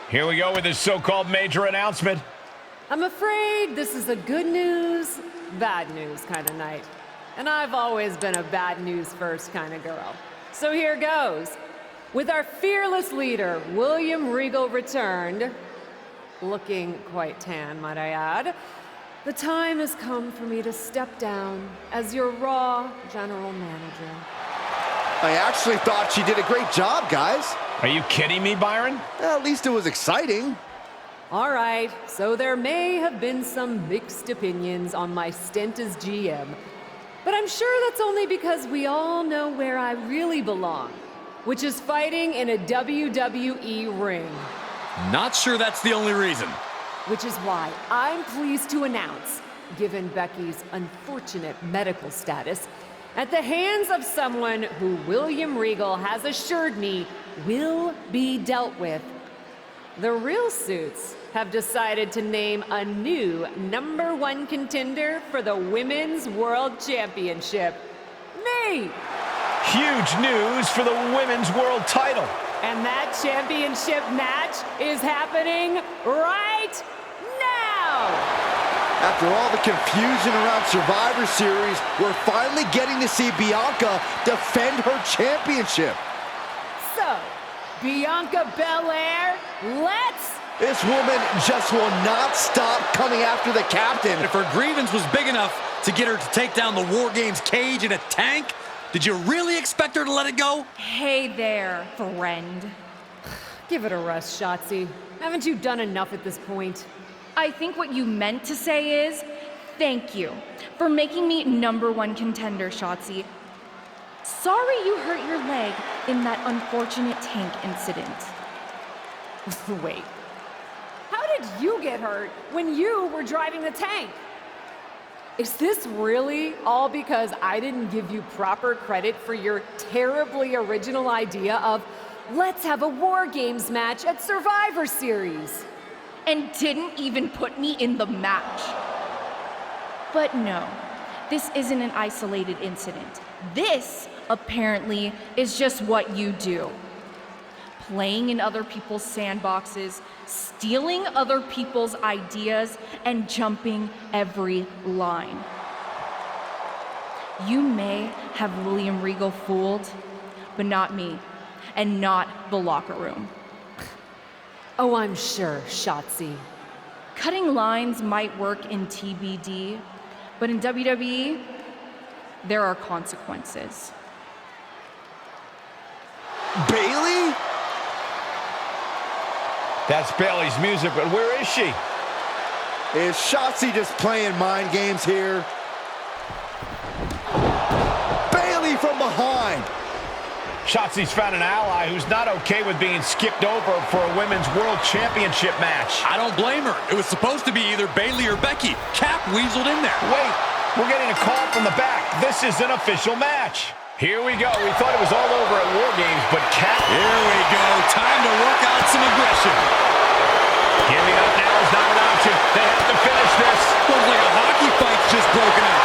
Here we go with this so-called major announcement. I'm afraid this is a good news, bad news kind of night. And I've always been a bad news first kind of girl. So here goes. With our fearless leader, William Regal, returned, looking quite tan, might I add, the time has come for me to step down as your Raw General Manager. I actually thought she did a great job, guys. Are you kidding me, Byron? At least it was exciting. All right, so there may have been some mixed opinions on my stint as GM, but I'm sure that's only because we all know where I really belong, which is fighting in a WWE ring. Not sure that's the only reason. Which is why I'm pleased to announce, given Becky's unfortunate medical status, at the hands of someone who William Regal has assured me will be dealt with, the Real Suits have decided to name a new #1 contender for the Women's World Championship. Me! Huge news for the Women's World title. And that championship match is happening right now! After all the confusion around Survivor Series, we're finally getting to see Bianca defend her championship. So, Bianca Belair, let's... This woman just will not stop coming after the captain. If her grievance was big enough to get her to take down the War Games cage in a tank, did you really expect her to let it go? Hey there, friend. Give it a rest, Shotzi. Haven't you done enough at this point? I think what you meant to say is, thank you for making me #1 contender, Shotzi. Sorry you hurt your leg in that unfortunate tank incident. Wait. How did you get hurt when you were driving the tank? Is this really all because I didn't give you proper credit for your terribly original idea of let's have a War Games match at Survivor Series? And didn't even put me in the match. But no, this isn't an isolated incident. This, apparently, is just what you do. Playing in other people's sandboxes, stealing other people's ideas, and jumping every line. You may have William Regal fooled, but not me, and not the locker room. Oh, I'm sure, Shotzi. Cutting lines might work in TBD, but in WWE, there are consequences. Bayley? That's Bayley's music, but where is she? Is Shotzi just playing mind games here? Bayley from behind. Shotzi's found an ally who's not okay with being skipped over for a Women's World Championship match. I don't blame her. It was supposed to be either Bayley or Becky. Cap weaseled in there. Wait, we're getting a call from the back. This is an official match. Here we go. We thought it was all over at War Games, but Cap... Here we go. Time to work out some aggression. Giving up now is not an option. They have to finish this. Looks like a hockey fight's just broken up.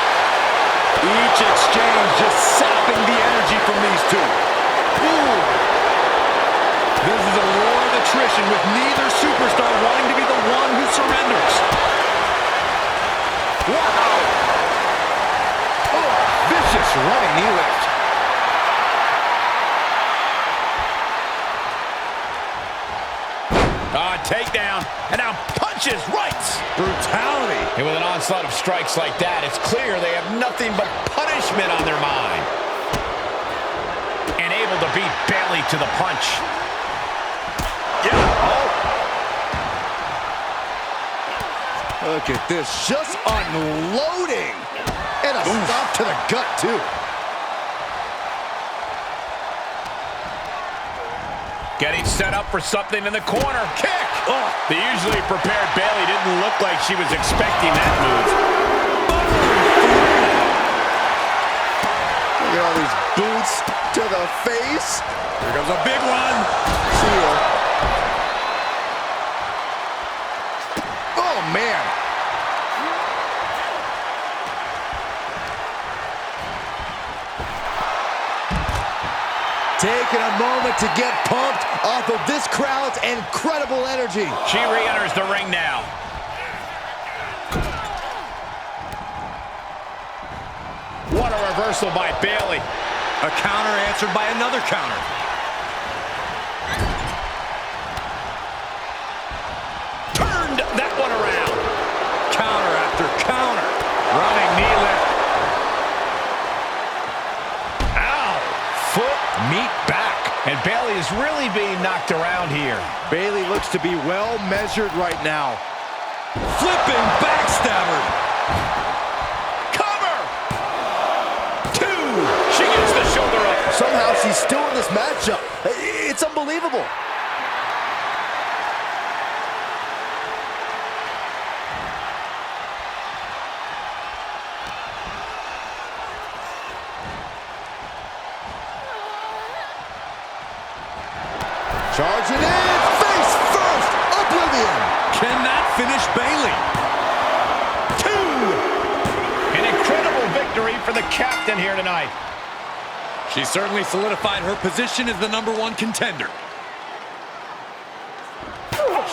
Each exchange just sapping the energy from these two. Ooh. This is a war of attrition with neither superstar wanting to be the one who surrenders. Wow. Oh, vicious running knee lift. Takedown, and now punches rights. Brutality. And with an onslaught of strikes like that, it's clear they have nothing but punishment on their mind. And able to beat Bayley to the punch. Yeah. Oh. Look at this, just unloading. And a stop to the gut, too. Getting set up for something in the corner. Kick! Oh, the usually prepared Bayley didn't look like she was expecting that move. Look at all these boots to the face. Here comes a big one. See ya. Oh, man. Taking a moment to get pumped off of this crowd's incredible energy. She re-enters the ring now. What a reversal by Bayley. A counter answered by another counter. Turned that one around. Counter after counter. Running knee lift. Ow! Foot, meet back. And Bayley is really being knocked around here. Bayley looks to be well measured right now. Flipping backstabber. Cover! 2! She gets the shoulder up. Somehow she's still in this matchup. It's unbelievable. Charging in, face first, oblivion. Can that finish Bayley? 2! An incredible victory for the captain here tonight. She certainly solidified her position as the #1 contender.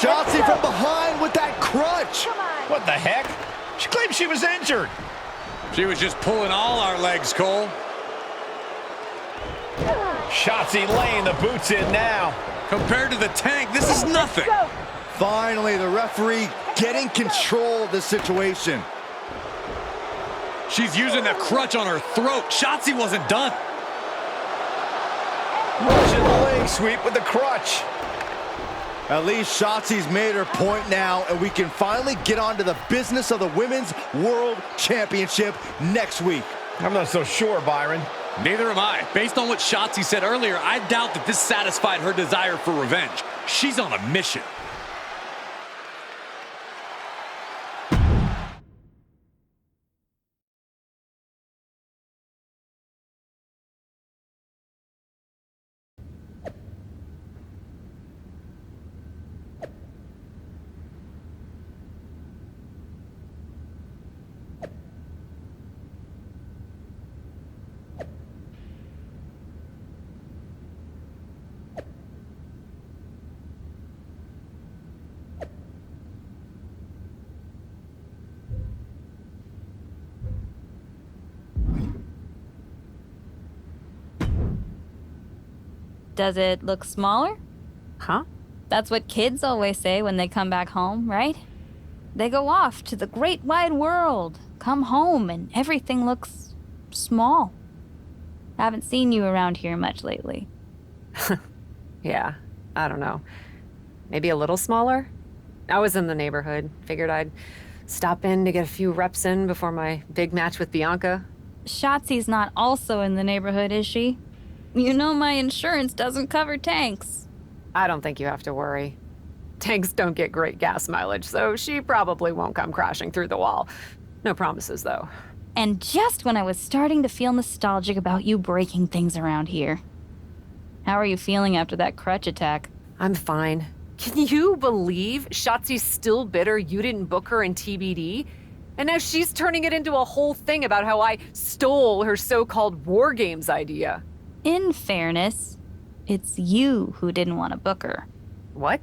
Shotzi from behind with that crutch. What the heck? She claimed she was injured. She was just pulling all our legs, Cole. Shotzi laying the boots in now. Compared to the Tank, this is nothing. Finally, the referee getting control of the situation. She's using a crutch on her throat. Shotzi wasn't done. Russian leg sweep with the crutch. At least Shotzi's made her point now, and we can finally get on to the business of the Women's World Championship next week. I'm not so sure, Byron. Neither am I. Based on what Shotzi said earlier, I doubt that this satisfied her desire for revenge. She's on a mission. Does it look smaller? Huh? That's what kids always say when they come back home, right? They go off to the great wide world, come home, and everything looks small. Haven't seen you around here much lately. Yeah, I don't know. Maybe a little smaller? I was in the neighborhood. Figured I'd stop in to get a few reps in before my big match with Bianca. Shotzi's not also in the neighborhood, is she? You know my insurance doesn't cover tanks. I don't think you have to worry. Tanks don't get great gas mileage, so she probably won't come crashing through the wall. No promises, though. And just when I was starting to feel nostalgic about you breaking things around here. How are you feeling after that crutch attack? I'm fine. Can you believe Shotzi's still bitter you didn't book her in TBD? And now she's turning it into a whole thing about how I stole her so-called War Games idea. In fairness, it's you who didn't want to book her. What?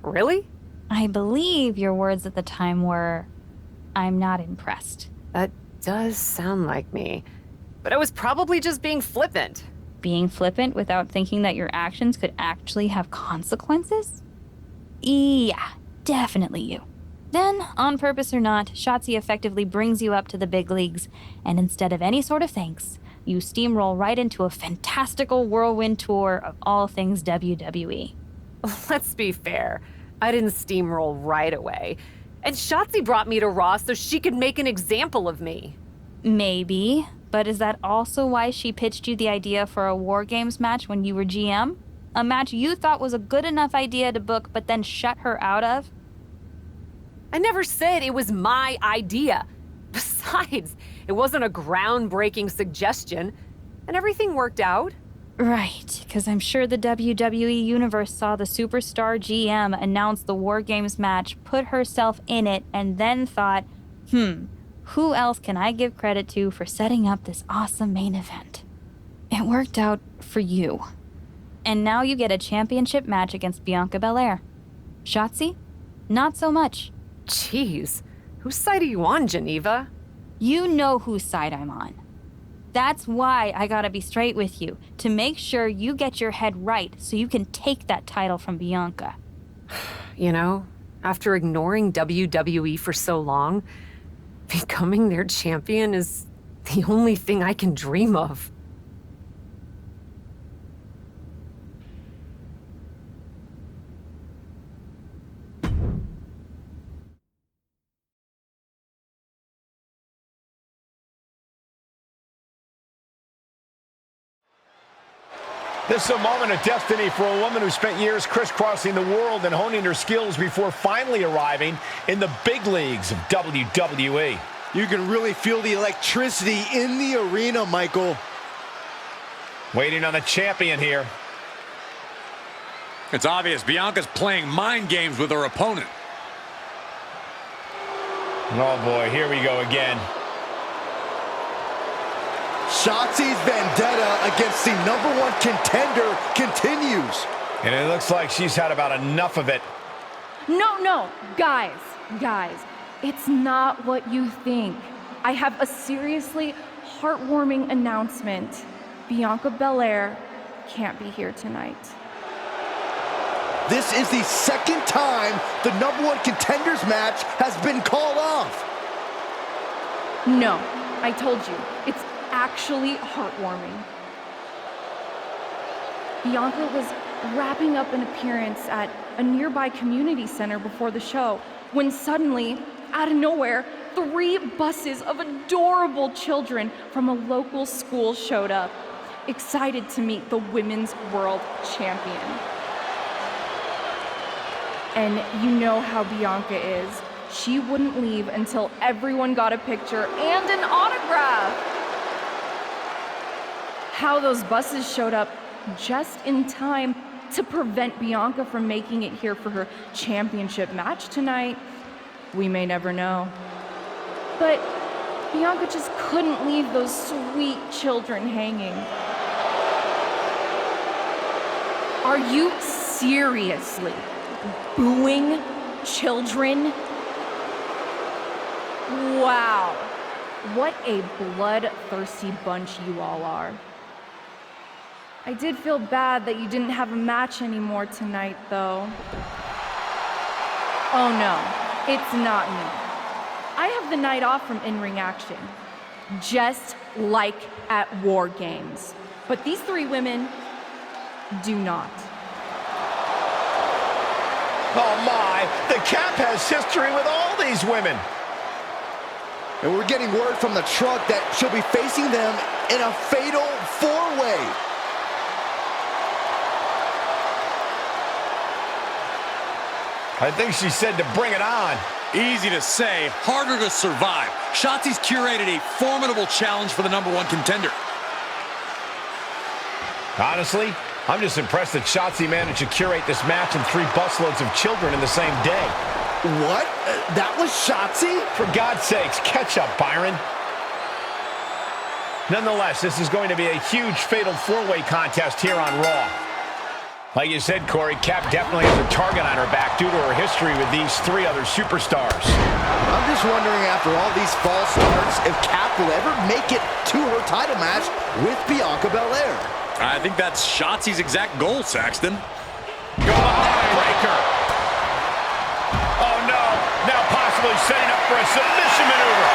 Really? I believe your words at the time were, "I'm not impressed." That does sound like me. But I was probably just being flippant. Being flippant without thinking that your actions could actually have consequences? Yeah, definitely you. Then, on purpose or not, Shotzi effectively brings you up to the big leagues, and instead of any sort of thanks, you steamroll right into a fantastical whirlwind tour of all things WWE. Let's be fair. I didn't steamroll right away. And Shotzi brought me to Raw so she could make an example of me. Maybe, but is that also why she pitched you the idea for a War Games match when you were GM? A match you thought was a good enough idea to book but then shut her out of? I never said it was my idea. Besides, it wasn't a groundbreaking suggestion, and everything worked out. Right, because I'm sure the WWE Universe saw the superstar GM announce the War Games match, put herself in it, and then thought, who else can I give credit to for setting up this awesome main event? It worked out for you. And now you get a championship match against Bianca Belair. Shotzi? Not so much. Jeez, whose side are you on, Geneva? You know whose side I'm on. That's why I gotta be straight with you, to make sure you get your head right so you can take that title from Bianca. You know, after ignoring WWE for so long, becoming their champion is the only thing I can dream of. This is a moment of destiny for a woman who spent years crisscrossing the world and honing her skills before finally arriving in the big leagues of WWE. You can really feel the electricity in the arena, Michael. Waiting on the champion here. It's obvious Bianca's playing mind games with her opponent. Oh boy, here we go again. Shotzi's vendetta against the #1 contender continues. And it looks like she's had about enough of it. No, guys, it's not what you think. I have a seriously heartwarming announcement. Bianca Belair can't be here tonight. This is the second time the #1 contenders match has been called off. No, I told you, it's actually heartwarming. Bianca was wrapping up an appearance at a nearby community center before the show when suddenly, out of nowhere, 3 buses of adorable children from a local school showed up, excited to meet the Women's World Champion. And you know how Bianca is. She wouldn't leave until everyone got a picture and an autograph. How those buses showed up just in time to prevent Bianca from making it here for her championship match tonight, we may never know. But Bianca just couldn't leave those sweet children hanging. Are you seriously booing children? Wow, what a bloodthirsty bunch you all are. I did feel bad that you didn't have a match anymore tonight, though. Oh no, it's not me. I have the night off from in-ring action, just like at War Games. But these 3 women do not. Oh my, the Cap has history with all these women. And we're getting word from the truck that she'll be facing them in a fatal 4-way. I think she said to bring it on. Easy to say, harder to survive. Shotzi's curated a formidable challenge for the #1 contender. Honestly, I'm just impressed that Shotzi managed to curate this match and 3 busloads of children in the same day. What? That was Shotzi? For God's sakes, catch up, Byron. Nonetheless, this is going to be a huge fatal 4-way contest here on Raw. Like you said, Corey, Cap definitely has a target on her back due to her history with these 3 other superstars. I'm just wondering, after all these false starts, if Cap will ever make it to her title match with Bianca Belair. I think that's Shotzi's exact goal, Saxton. Go on, breaker. Oh no, now possibly setting up for a submission maneuver.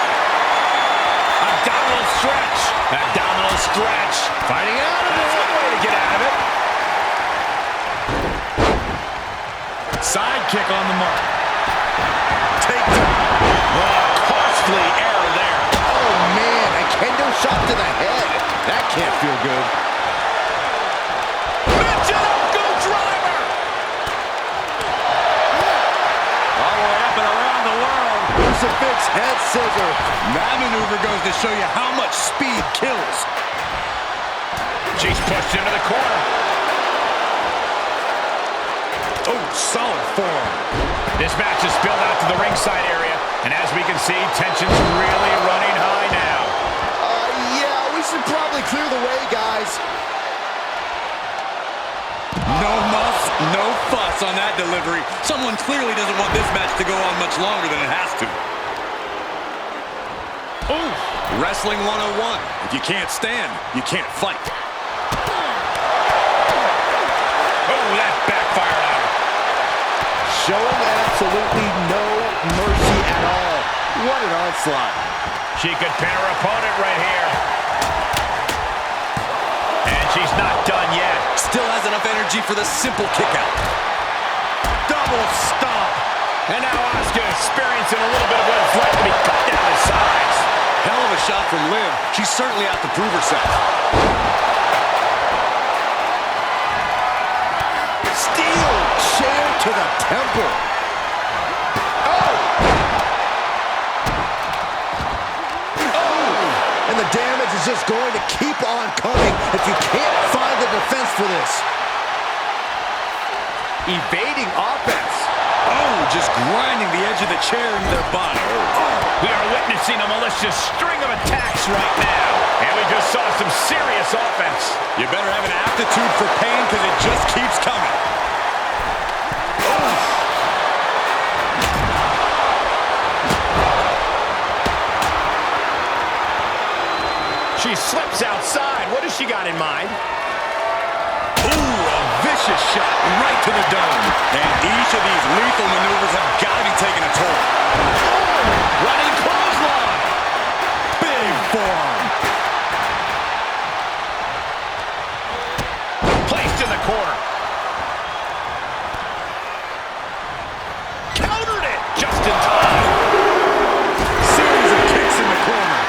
Abdominal stretch. Abdominal stretch. Finding out of it. One way to get out of it. Side kick on the mark. Take down. Oh, costly error there. Oh man, a kendo shot to the head. That can't feel good. Go driver. All the way up and around the world. Crucifix head scissor. That maneuver goes to show you how much speed kills. She's pushed into the corner. Oh, solid form. This match is spilled out to the ringside area, and as we can see, tension's really running high now. Yeah, we should probably clear the way, guys. No muss, no fuss on that delivery. Someone clearly doesn't want this match to go on much longer than it has to. Ooh, wrestling 101. If you can't stand, you can't fight. Oh, that backfired on her. Showing absolutely no mercy at all. What an onslaught. She could pin her opponent right here. And she's not done yet. Still has enough energy for the simple kick out. Double stomp. And now Asuka experiencing a little bit of what it's like to be cut down to size. Hell of a shot from Liv. She's certainly out to prove herself. Steel chair to the temple. And the damage is just going to keep on coming if you can't find the defense for this. Evading offense. Oh, just grinding the edge of the chair into their body. We are witnessing a malicious string of attacks right now. And we just saw some serious offense. You better have an aptitude for pain because it just keeps coming. She slips outside. What has she got in mind? Ooh, a vicious shot right to the dome. And each of these lethal maneuvers have got to be taking a toll. Running clothesline. Big forearm. Placed in the corner. Countered it just in time. Series of kicks in the corner.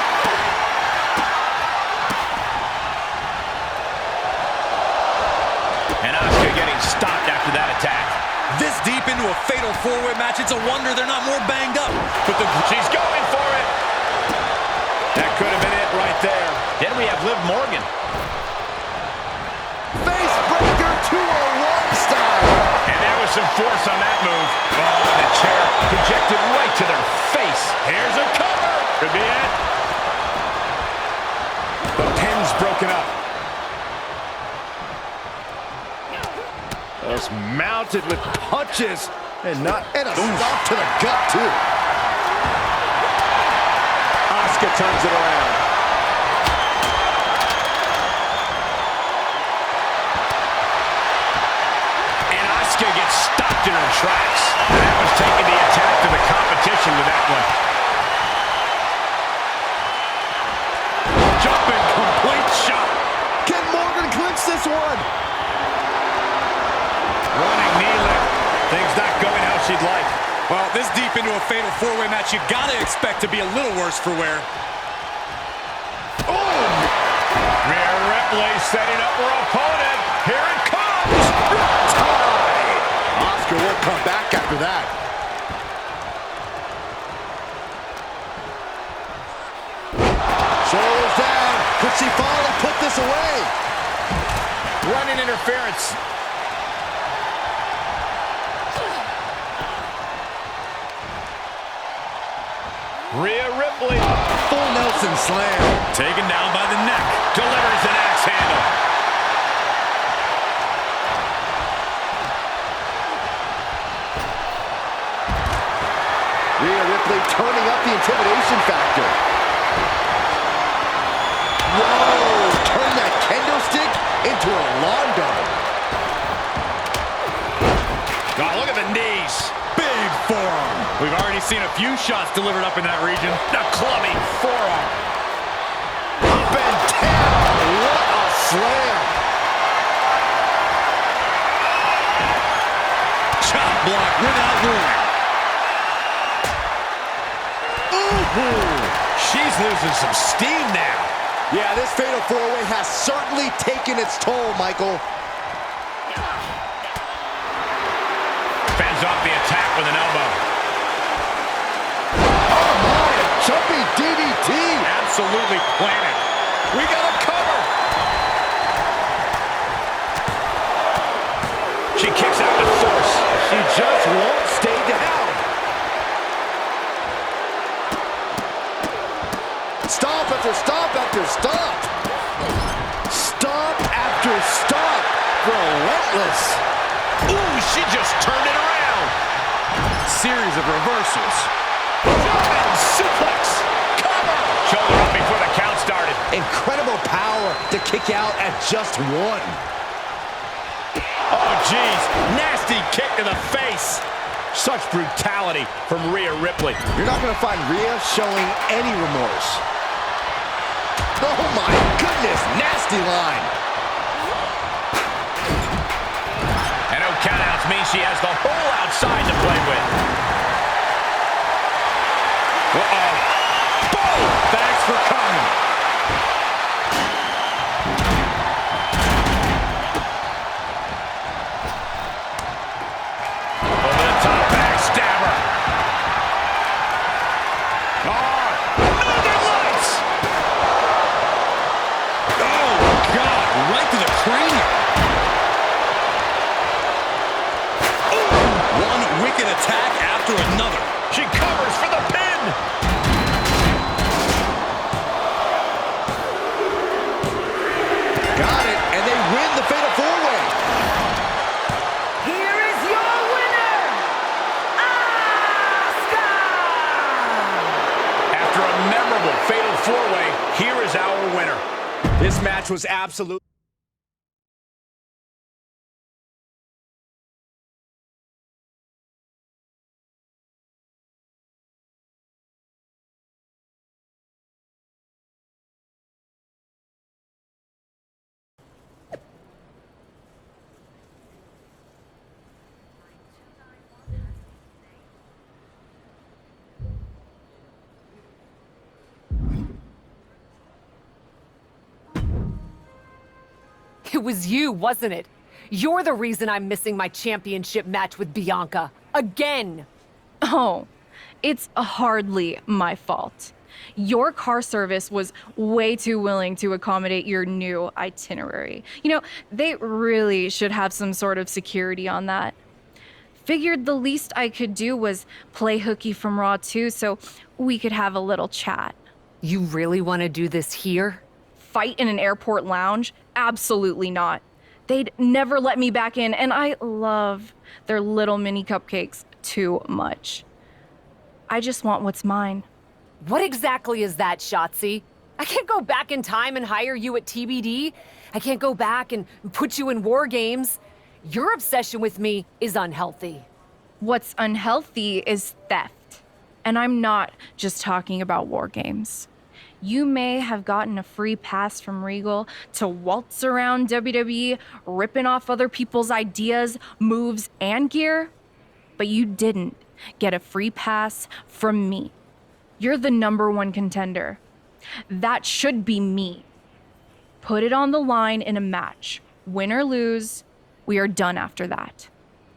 And Asuka getting stopped after that attack. This deep into a fatal four-way match, it's a wonder they're not more banged up. But she's going for it. That could have been it right there. Then we have Liv Morgan. Face breaker 201 style. And there was some force on that move. Oh, the chair projected right to their face. Here's a cover. Could be it. The pin's broken up. Just mounted with punches and a stop to the gut too. Asuka turns it around. And Asuka gets stopped in her tracks. That was taking the attack to the competition with that one. Jumping complete shot. Can Morgan clinch this one? Running knee lift. Things not going how she'd like. Well, this deep into a fatal four-way match, you gotta expect to be a little worse for wear. Rhea Ripley setting up her opponent. Here it comes. Asuka will come back after that. Shoulders down. Could she finally put this away? Running interference. Rhea Ripley. Full Nelson slam. Taken down by the neck. Delivers an axe handle. Rhea Ripley turning up the intimidation factor. Whoa! Turn that kendo stick into a lawn dart. God, look at the knees. Big forearm. We've already seen a few shots delivered up in that region. The clubbing forearm. Up and down. What a slam. Chop block without warning. Ooh, she's losing some steam now. Yeah, this fatal four-way has certainly taken its toll, Michael. Fends off the attack with an elbow. Oh my, a jumping DDT. Absolutely planted. We got a cover. She kicks out with force. She just won't stay down. Stop after stop after stop. relentless. Ooh, she just turned it around. Series of reversals. German suplex. Cover. Shoulder up before the count started. Incredible power to kick out at just one. Oh, jeez. Nasty kick to the face. Such brutality from Rhea Ripley. You're not going to find Rhea showing any remorse. Oh, my goodness. Nasty line. And no countouts means she has the whole outside to play with. Uh-oh. Boom! Thanks for coming. Over the top backstabber. Oh, Northern Lights! Oh, God, right to the cranium. One wicked attack after another. She covers for the pin. Got it, and they win the Fatal 4-Way. Here is your winner, Asuka! After a memorable Fatal 4-Way, here is our winner. This match was absolute. It was you, wasn't it? You're the reason I'm missing my championship match with Bianca. Again! Oh, it's hardly my fault. Your car service was way too willing to accommodate your new itinerary. You know, they really should have some sort of security on that. Figured the least I could do was play hooky from Raw 2 so we could have a little chat. You really want to do this here? Fight in an airport lounge? Absolutely not. They'd never let me back in, and I love their little mini cupcakes too much. I just want what's mine. What exactly is that, Shotzi? I can't go back in time and hire you at TBD. I can't go back and put you in war games. Your obsession with me is unhealthy. What's unhealthy is theft. And I'm not just talking about war games. You may have gotten a free pass from Regal to waltz around WWE, ripping off other people's ideas, moves, and gear, but you didn't get a free pass from me. You're the #1 contender. That should be me. Put it on the line in a match. Win or lose, we are done after that.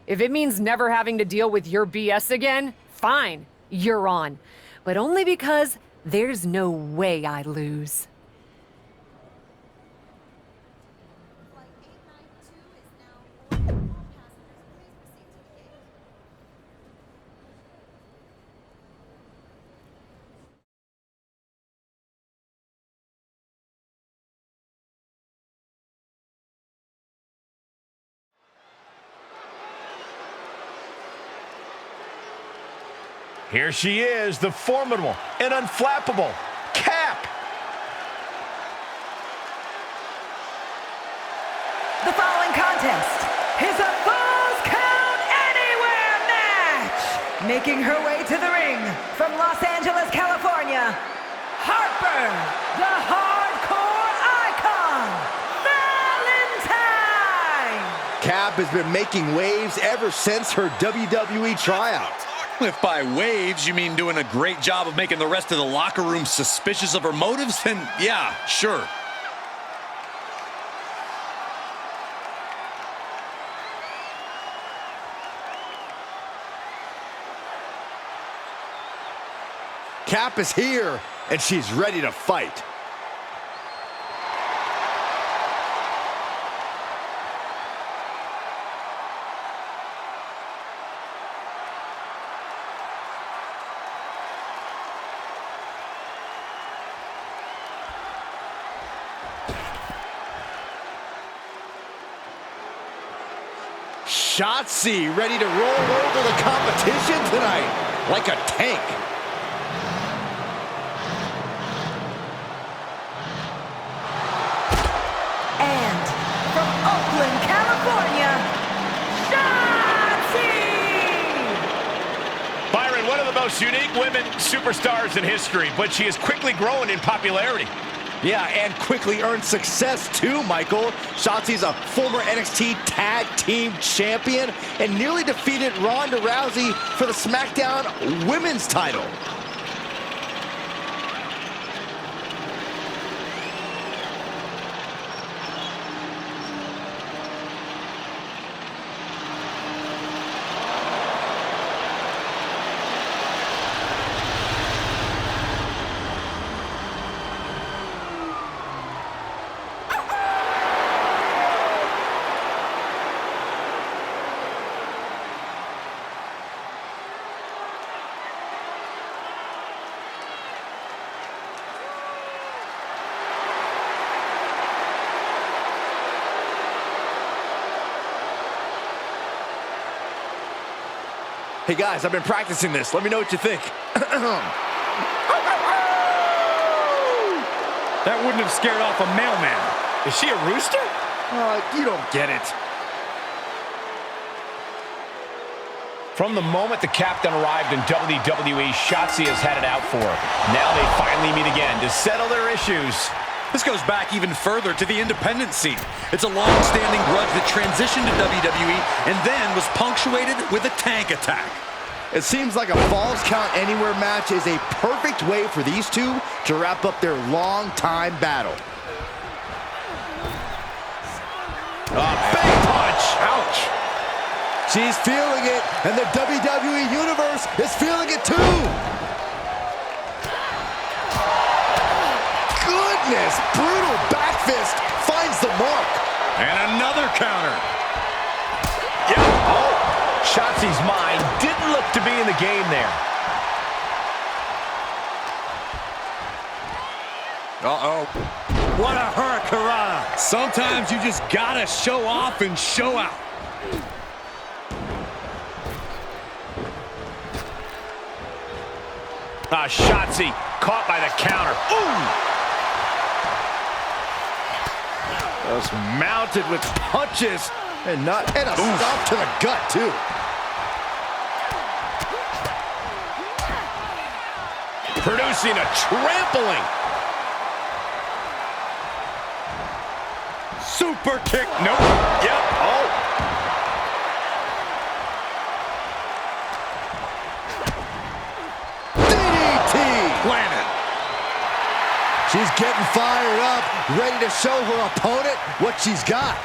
If it means never having to deal with your BS again, fine, you're on. But only because there's no way I lose. Here she is, the formidable and unflappable Cap. The following contest is a Falls Count Anywhere match. Making her way to the ring from Los Angeles, California, Harper, the hardcore icon, Valentine. Cap has been making waves ever since her WWE tryout. If by waves you mean doing a great job of making the rest of the locker room suspicious of her motives, then yeah, sure. Cap is here, and she's ready to fight. Shotzi ready to roll over the competition tonight like a tank. And from Oakland, California, Shotzi! Byron, one of the most unique women superstars in history, but she is quickly growing in popularity. Yeah, and quickly earned success too, Michael. Shotzi's a former NXT Tag Team Champion and nearly defeated Ronda Rousey for the SmackDown Women's title. Hey guys, I've been practicing this. Let me know what you think. That wouldn't have scared off a mailman. Is she a rooster? You don't get it. From the moment the captain arrived in WWE, Shotzi has had it out for her. Now they finally meet again to settle their issues. This goes back even further to the independent scene. It's a long-standing grudge that transitioned to WWE and then was punctuated with a tank attack. It seems like a Falls Count Anywhere match is a perfect way for these two to wrap up their long-time battle. Big punch! Ouch! She's feeling it, and the WWE Universe is feeling it too! Goodness! Brutal back fist finds the mark. And another counter. Yep. Oh! Shotzi's mind didn't look to be in the game there. Uh-oh. What a hurricanrana. Sometimes you just gotta show off and show out. Shotzi caught by the counter. Ooh! Just mounted with punches and a stomp to the gut too. Producing a trampling. Super kick. Nope. Yep. Oh. DDT. Planet. She's getting fired up, ready to show her opponent what she's got.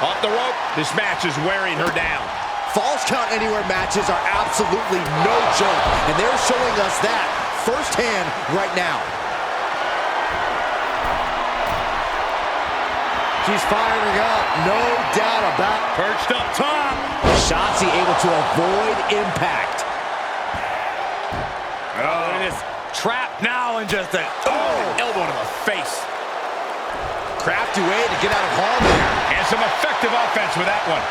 Off the rope. This match is wearing her down. Falls Count Anywhere matches are absolutely no joke, and they're showing us that firsthand right now. She's firing up, no doubt about it. Perched up top. Shotzi able to avoid impact. Oh, look at this. Trapped now and just a Elbow to the face. Crafty way to get out of harm there. And some effective offense with that one.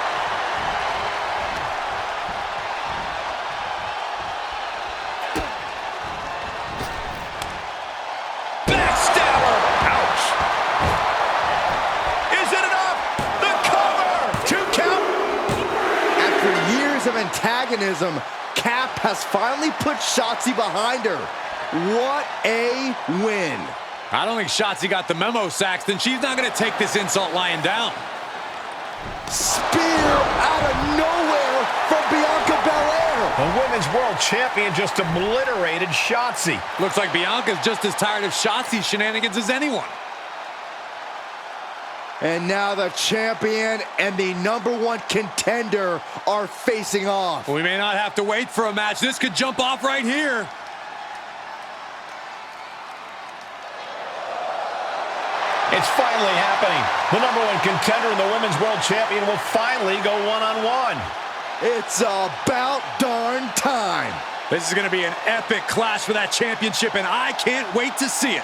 Backstabber. Ouch. Is it enough? The cover. 2 count. After years of antagonism, Cap has finally put Shotzi behind her. What a win. I don't think Shotzi got the memo, Saxton. She's not going to take this insult lying down. Spear out of nowhere from Bianca Belair. The Women's World Champion just obliterated Shotzi. Looks like Bianca's just as tired of Shotzi's shenanigans as anyone. And now the champion and the #1 contender are facing off. We may not have to wait for a match. This could jump off right here. It's finally happening. The #1 contender and the Women's World Champion will finally go one-on-one. It's about darn time. This is going to be an epic clash for that championship, and I can't wait to see it.